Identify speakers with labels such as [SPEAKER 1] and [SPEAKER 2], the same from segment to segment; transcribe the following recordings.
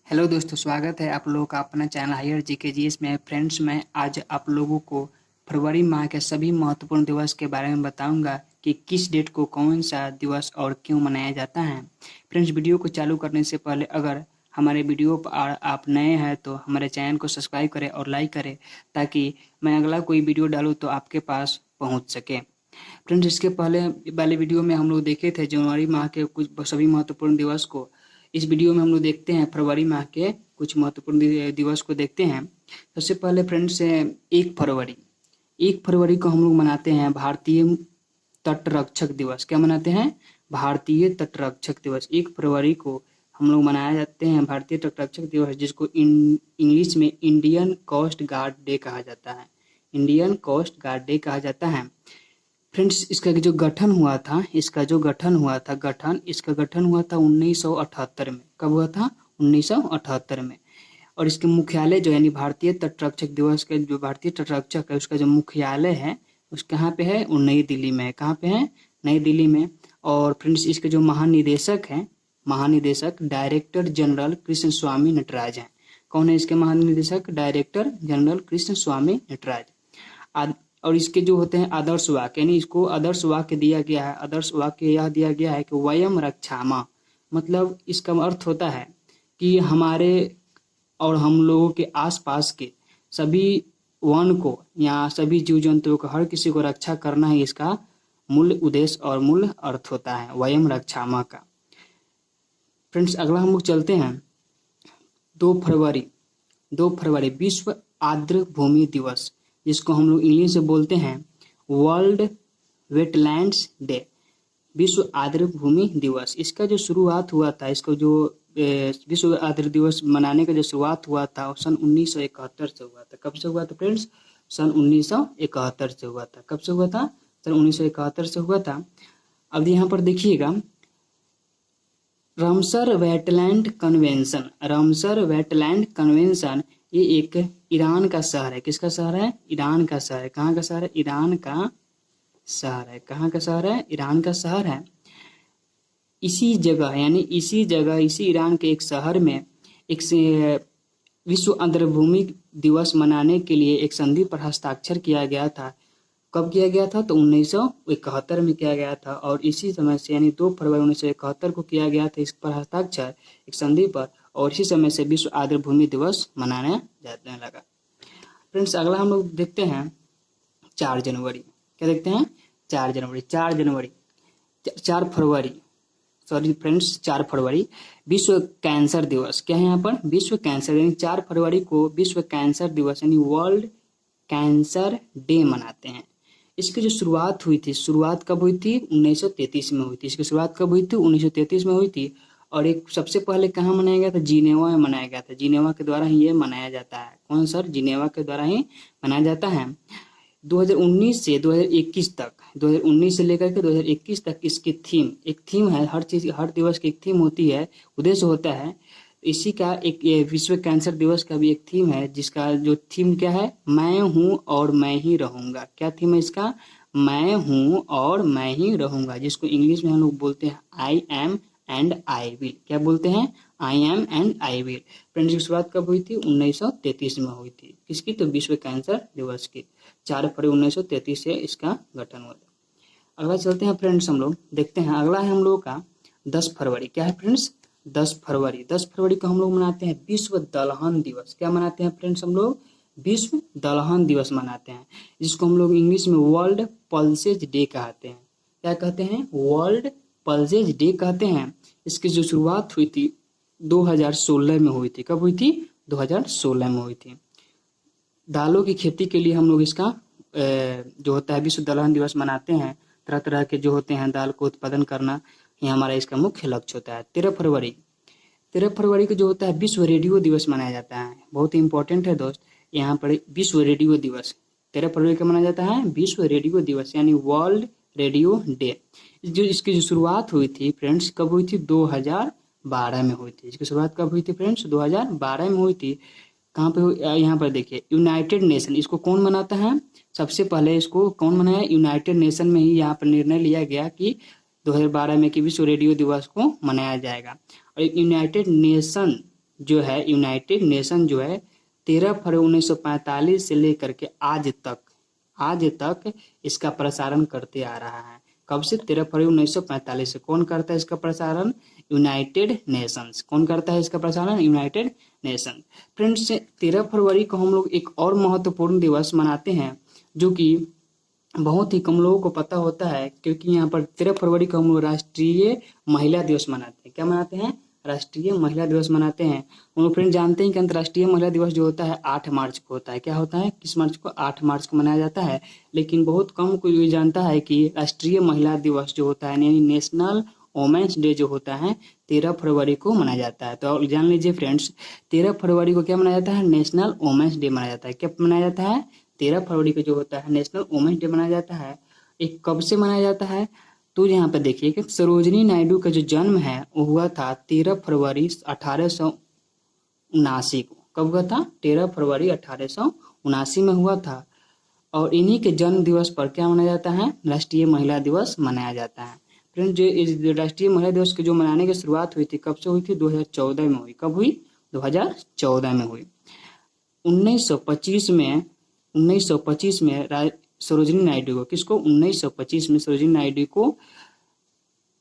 [SPEAKER 1] Hello दोस्तों, स्वागत है आप लोगों का अपना चैनल हायर जीकेजीएस में। फ्रेंड्स, मैं आज आप लोगों को फरवरी माह के सभी महत्वपूर्ण दिवस के बारे में बताऊंगा कि किस डेट को कौन सा दिवस और क्यों मनाया जाता है। फ्रेंड्स, वीडियो को चालू करने से पहले अगर हमारे वीडियो पर आप नए हैं तो हमारे चैनल को सब्सक्राइब करें और लाइक करें ताकि मैं अगला कोई वीडियो डालूँ तो आपके पास पहुँच सके। फ्रेंड्स, इसके पहले वाले वीडियो में हम लोग देखे थे जनवरी माह के कुछ सभी महत्वपूर्ण दिवस को। इस वीडियो में हम लोग देखते हैं फरवरी माह के कुछ महत्वपूर्ण दिवस को देखते हैं। सबसे पहले फ्रेंड्स 1 फरवरी। 1 फरवरी को हम लोग मनाते हैं भारतीय तटरक्षक दिवस। क्या मनाते हैं? भारतीय तटरक्षक दिवस। 1 फरवरी को हम लोग मनाए जाते हैं भारतीय तटरक्षक दिवस, जिसको इंग्लिश में इंडियन कोस्ट गार्ड डे कहा जाता है। इंडियन कोस्ट गार्ड डे कहा जाता है। फ्रेंड्स, इसका जो गठन हुआ था 1978 में। कब हुआ था? 1978 में। और इसके मुख्यालय जो यानी भारतीय तटरक्षक दिवस के जो भारतीय तटरक्षक है उसका जो मुख्यालय है उस कहाँ पे है? वो नई दिल्ली में है। कहाँ पे है? नई दिल्ली में। और फ्रेंड्स, इसके जो महानिदेशक डायरेक्टर जनरल कृष्ण स्वामी नटराज हैं। कौन है इसके महानिदेशक? डायरेक्टर जनरल कृष्ण स्वामी नटराज। और इसके जो होते हैं आदर्श वाक्य, यानी इसको आदर्श वाक्य दिया गया है। आदर्श वाक्य यह दिया गया है कि वयम रक्षामा, मतलब इसका अर्थ होता है कि हमारे और हम लोगों के आसपास के सभी वन को या सभी जीव जंतुओं को, हर किसी को रक्षा करना ही इसका मूल उद्देश्य और मूल अर्थ होता है वयम रक्षामा का। फ्रेंड्स, अगला हम लोग चलते हैं 2 फरवरी। 2 फरवरी विश्व आर्द्र भूमि दिवस, जिसको हम लोग इंग्लिश से बोलते हैं वर्ल्ड वेटलैंड्स डे। विश्व आर्द्र भूमि दिवस, इसका जो शुरुआत हुआ था, इसको जो विश्व आर्द्र दिवस मनाने का जो शुरुआत हुआ था सन 1971 से हुआ था। कब से हुआ था फ्रेंड्स? सन 1971 से हुआ था। कब से हुआ था? सन 1971 से हुआ था। अब यहाँ पर देखिएगा, रामसर वेटलैंड कन्वेंशन ये एक ईरान का शहर है। किसका शहर है? ईरान का शहर है। कहाँ का शहर है? ईरान का शहर है। कहाँ का शहर है? ईरान का शहर है। इसी जगह इसी ईरान के एक शहर में एक विश्व आर्द्र भूमि दिवस मनाने के लिए एक संधि पर हस्ताक्षर किया गया था। कब किया गया था? तो 1971 में किया गया था। और इसी समय से यानी 2 फरवरी 1971 को किया गया था इस पर हस्ताक्षर एक संधि पर, और इसी समय से विश्व आर्द्र भूमि दिवस मनाने जाने लगा। फ्रेंड्स, अगला हम लोग देखते हैं 4 जनवरी। क्या देखते हैं? 4 फरवरी विश्व कैंसर दिवस। क्या है यहाँ पर? विश्व कैंसर, यानी 4 फरवरी को विश्व कैंसर दिवस यानी वर्ल्ड कैंसर डे मनाते हैं। इसकी जो शुरुआत कब हुई थी? 1933 में हुई थी। इसकी शुरुआत कब हुई थी? 1933 में हुई थी। और एक सबसे पहले कहाँ मनाया गया था? जिनेवा में मनाया गया था। जिनेवा के द्वारा ही ये मनाया जाता है। कौन सर? जिनेवा के द्वारा ही मनाया जाता है। 2019 से 2021 तक, 2019 से लेकर के 2021 तक इसकी एक थीम है। हर दिवस की एक थीम होती है, उद्देश्य होता है। इसी का एक विश्व कैंसर दिवस का भी एक थीम है, जिसका जो थीम क्या है? मैं हूँ और मैं ही रहूंगा। क्या थीम है इसका? मैं हूँ और मैं ही रहूंगा, जिसको इंग्लिश में हम लोग बोलते हैं I am and I will. क्या बोलते हैं? I am and I will. Friends, की शुरुआत कब हुई थी? 1933 में हुई थी। किसकी? तो विश्व कैंसर दिवस की। 4 फरवरी 1933 से इसका गठन हुआ था। अगला चलते हैं फ्रेंड्स, हम लोग देखते हैं। अगला है हम लोगों का 10 फरवरी। क्या है फ्रेंड्स? 10 फरवरी को हम लोग मनाते हैं विश्व दलहन दिवस। क्या मनाते हैं फ्रेंड्स? हम लोग विश्व दलहन दिवस मनाते हैं, जिसको हम लोग इंग्लिश में वर्ल्ड पल्सेज डे कहते हैं। क्या कहते हैं? वर्ल्ड पल्सेज डे कहते हैं। इसकी जो शुरुआत हुई थी 2016 में हुई थी। कब हुई थी? 2016 में हुई थी। दालों की खेती के लिए हम लोग इसका जो होता है विश्व दलहन दिवस मनाते हैं। तरह तरह के जो होते हैं दाल को उत्पादन करना, ये हमारा इसका मुख्य लक्ष्य होता है। 13 फरवरी को जो होता है विश्व रेडियो दिवस मनाया जाता है। बहुत ही इंपॉर्टेंट है दोस्त, यहाँ पर विश्व रेडियो दिवस 13 फरवरी को मनाया जाता है। विश्व रेडियो दिवस यानी वर्ल्ड रेडियो डे। इसकी जो शुरुआत हुई थी फ्रेंड्स, कब हुई थी? 2012 में हुई थी। इसकी शुरुआत कब हुई थी फ्रेंड्स? 2012 में हुई थी। कहाँ पे? यहाँ पर देखिए, यूनाइटेड नेशन इसको कौन मनाता है? सबसे पहले इसको कौन मनाया? यूनाइटेड नेशन में ही यहाँ पर निर्णय लिया गया कि 2012 में कि विश्व रेडियो दिवस को मनाया जाएगा। और यूनाइटेड नेशन जो है यूनाइटेड नेशन जो है 13 फरवरी 1945 से लेकर के आज तक इसका प्रसारण करते आ रहा है। कब से? 13 फरवरी 1945 से। कौन करता है इसका प्रसारण? United Nations. कौन करता है इसका प्रसारण? United nation. फ्रेंड्स, 13 फरवरी को हम लोग एक और महत्वपूर्ण दिवस मनाते हैं जो कि बहुत ही कम लोगों को पता होता है, क्योंकि यहाँ पर 13 फरवरी को हम लोग राष्ट्रीय महिला दिवस मनाते हैं। क्या मनाते हैं? राष्ट्रीय महिला दिवस मनाते हैं। हम लोग फ्रेंड जानते हैं कि अंतर्राष्ट्रीय महिला दिवस जो होता है 8 मार्च को होता है। क्या होता है? किस मार्च को? 8 मार्च को मनाया जाता है। लेकिन बहुत कम कोई ये जानता है कि राष्ट्रीय महिला दिवस जो होता है यानी नेशनल वोमेन्स डे जो होता है 13 फरवरी को मनाया जाता है। तो जान लीजिए फ्रेंड्स, 13 फरवरी को क्या मनाया जाता है? नेशनल वोमेन्स डे मनाया जाता है। क्या मनाया जाता है? 13 फरवरी को जो होता है नेशनल वोमेन्स डे मनाया जाता है। एक कब से मनाया जाता है? तो यहाँ पे देखिए कि सरोजिनी नायडू का जो जन्म है वो हुआ था 13 फरवरी 1879 को। कब हुआ था? 13 फरवरी 1879 में हुआ था। और इन्हीं के जन्म दिवस पर क्या मनाया जाता है? राष्ट्रीय महिला दिवस मनाया जाता है। फ्रेंड, जो इस राष्ट्रीय महिला दिवस के जो मनाने की शुरुआत हुई थी कब से हुई थी? 2014 में हुई। कब हुई? 2014 में हुई। 1925 में सरोजिनी नायडू को, किसको? 1925 में सरोजिनी नायडू को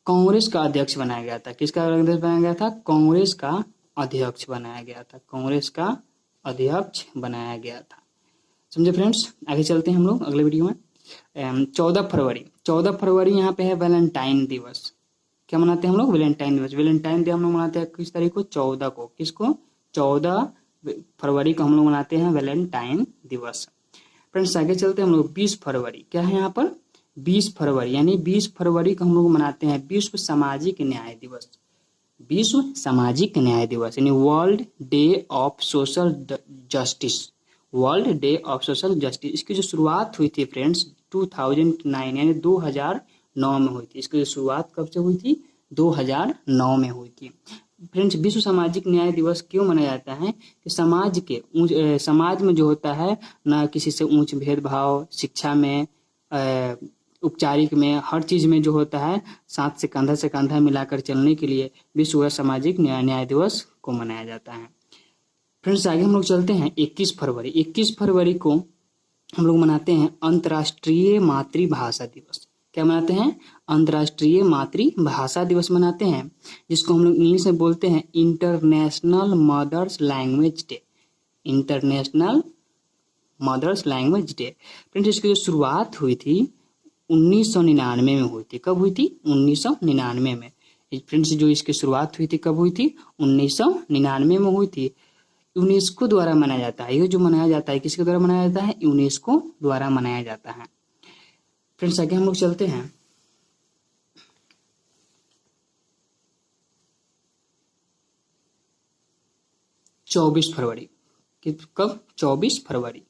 [SPEAKER 1] कांग्रेस का अध्यक्ष बनाया गया था। किसका अध्यक्ष बनाया गया था? कांग्रेस का अध्यक्ष बनाया गया था। कांग्रेस का अध्यक्ष बनाया गया था। समझे फ्रेंड्स? आगे चलते हैं हम लोग अगले वीडियो में। 14 फरवरी यहाँ पे है वैलेंटाइन दिवस। क्या मनाते हैं हम लोग? वैलेंटाइन दिवस। वैलेंटाइन डे हम लोग मनाते हैं किस तारीख को? 14 को। किसको? 14 फरवरी को हम लोग मनाते हैं वैलेंटाइन दिवस। फ्रेंड्स, आगे चलते हैं हम लोग 20 फरवरी। क्या है यहाँ पर? 20 फरवरी यानी 20 फरवरी को हम लोग मनाते हैं विश्व सामाजिक न्याय दिवस। विश्व सामाजिक न्याय दिवस यानी world day of social justice. World day of social justice. इसकी जो शुरुआत हुई थी फ्रेंड्स 2009 यानी 2009 में हुई थी। इसकी जो शुरुआत कब से हुई थी? 2009 में हुई थी। फ्रेंड्स, विश्व सामाजिक न्याय दिवस क्यों मनाया जाता है? कि समाज में जो होता है ना किसी से ऊंच भेदभाव, शिक्षा में, उपचारिक में, हर चीज में जो होता है साथ से कंधा मिलाकर चलने के लिए विश्व सामाजिक न्याय दिवस को मनाया जाता है। फ्रेंड्स, आगे हम लोग चलते हैं 21 फरवरी। 21 फरवरी को हम लोग मनाते हैं अंतर्राष्ट्रीय मातृभाषा दिवस। क्या मनाते हैं? अंतर्राष्ट्रीय मातृभाषा दिवस मनाते हैं, जिसको हम लोग इंग्लिश में बोलते हैं international mother's language day. International mother's language day. Friends, इसकी जो शुरुआत हुई थी 1999 में हुई थी। कब हुई थी? 1999 में। फ्रेंड्स, जो इसकी शुरुआत हुई थी कब हुई थी? 1999 में हुई थी। यूनेस्को द्वारा मनाया जाता है। ये जो मनाया जाता है किसके द्वारा मनाया जाता है? यूनेस्को द्वारा मनाया जाता है। फ्रेंड्स, आगे हम लोग चलते हैं 24 फरवरी। कब? 24 फरवरी।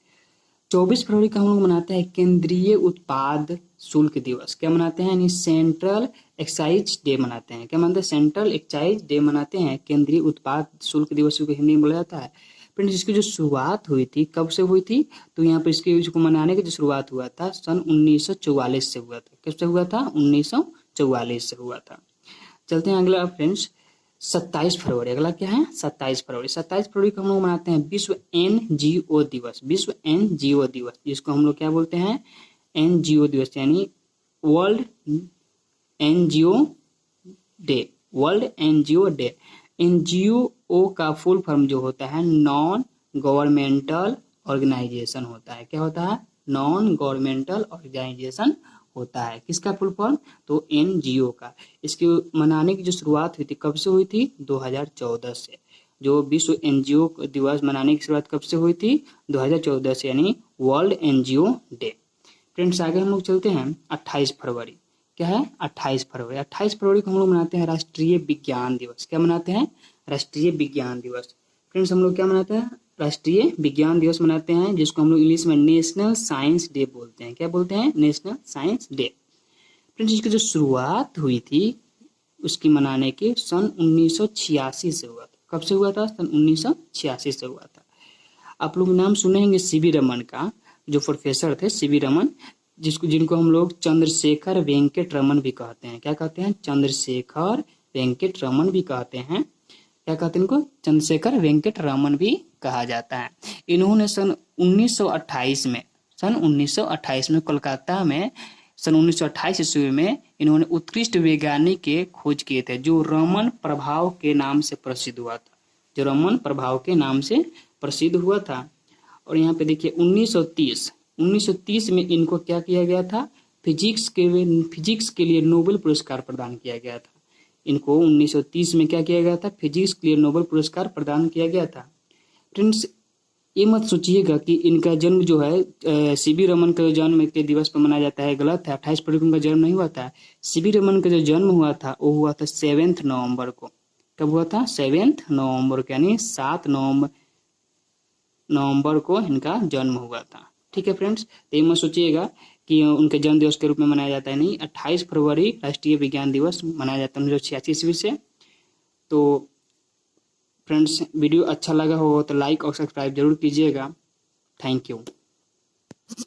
[SPEAKER 1] 24 फरवरी का हम लोग मनाते हैं केंद्रीय उत्पाद शुल्क दिवस। क्या मनाते हैं? यानी सेंट्रल एक्साइज डे मनाते हैं। क्या मनाते हैं? सेंट्रल एक्साइज डे मनाते हैं। केंद्रीय उत्पाद शुल्क दिवस को हिंदी में बोला जाता है। फ्रेंड्स, इसकी जो शुरुआत हुई थी कब से हुई थी? तो यहाँ पर इसको मनाने की जो शुरुआत हुआ था सन 1944 से हुआ था। कब से हुआ था? 1944 से हुआ था। चलते हैं अगला फ्रेंड्स 27 फरवरी। अगला क्या है? 27 फरवरी। 27 फरवरी को हम लोग मनाते हैं विश्व NGO दिवस। विश्व NGO दिवस, जिसको हम लोग क्या बोलते हैं? NGO दिवस यानी world NGO day. World NGO day. NGO का फुल फॉर्म जो होता है नॉन गवर्नमेंटल ऑर्गेनाइजेशन होता है। क्या होता है? नॉन गवर्नमेंटल ऑर्गेनाइजेशन होता है। किसका फुल फॉर्म? तो NGO का। इसकी मनाने की जो शुरुआत हुई थी कब से हुई थी? 2014 से। जो विश्व NGO दिवस मनाने की शुरुआत कब से हुई थी? 2014 से, यानी वर्ल्ड NGO डे। फ्रेंड्स, आगे हम लोग चलते हैं 28 फरवरी। क्या है? 28 फरवरी। 28 फरवरी को हम लोग मनाते हैं राष्ट्रीय विज्ञान दिवस। क्या मनाते हैं? राष्ट्रीय विज्ञान दिवस। फ्रेंड्स, हम लोग क्या मनाते हैं? राष्ट्रीय विज्ञान दिवस मनाते हैं, जिसको हम लोग इंग्लिश में नेशनल साइंस डे बोलते हैं। क्या बोलते हैं? National science day. फ्रेंड्स, इसकी जो शुरुआत हुई थी उसकी मनाने के सन 1986 से हुआ था। कब से हुआ था? सन 1986 से हुआ था। आप लोग नाम सुने होंगे CV रमन का, जो प्रोफेसर थे CV रमन, जिनको हम लोग चंद्रशेखर वेंकट रमन भी कहते हैं। क्या कहते हैं? चंद्रशेखर वेंकट रमन भी कहते हैं। क्या कहते हैं इनको? चंद्रशेखर वेंकट रमन भी कहा जाता है। इन्होंने सन 1928 में कोलकाता में सन 1928 ईस्वी में इन्होंने उत्कृष्ट वैज्ञानिक के खोज किए थे, जो रमन प्रभाव के नाम से प्रसिद्ध हुआ था, जो रमन प्रभाव के नाम से प्रसिद्ध हुआ था। और यहाँ पे देखिए 1930 में इनको क्या किया गया था? फिजिक्स के लिए नोबेल पुरस्कार प्रदान किया गया था। इनको 1930 में क्या किया गया था? फिजिक्स के लिए नोबेल पुरस्कार प्रदान किया गया था। फ्रेंड्स, ये मत सोचिएगा कि इनका जन्म जो है सीवी रमन का जन्म के दिवस पर मनाया जाता है, गलत है। 28 फरवरी को उनका जन्म नहीं हुआ था। सीवी रमन का जो जन्म हुआ था वो हुआ था 7 नवंबर को। कब हुआ था? 7 नवंबर को, यानी 7 नवंबर को इनका जन्म हुआ था। ठीक है फ्रेंड्स, तो ये मत सोचिएगा कि उनके जन्म दिवस के रूप में मनाया जाता है, नहीं। 28 फरवरी राष्ट्रीय विज्ञान दिवस मनाया जाता है 1986 ईस्वी से। तो फ्रेंड्स, वीडियो अच्छा लगा हो तो लाइक और सब्सक्राइब जरूर कीजिएगा। Thank you.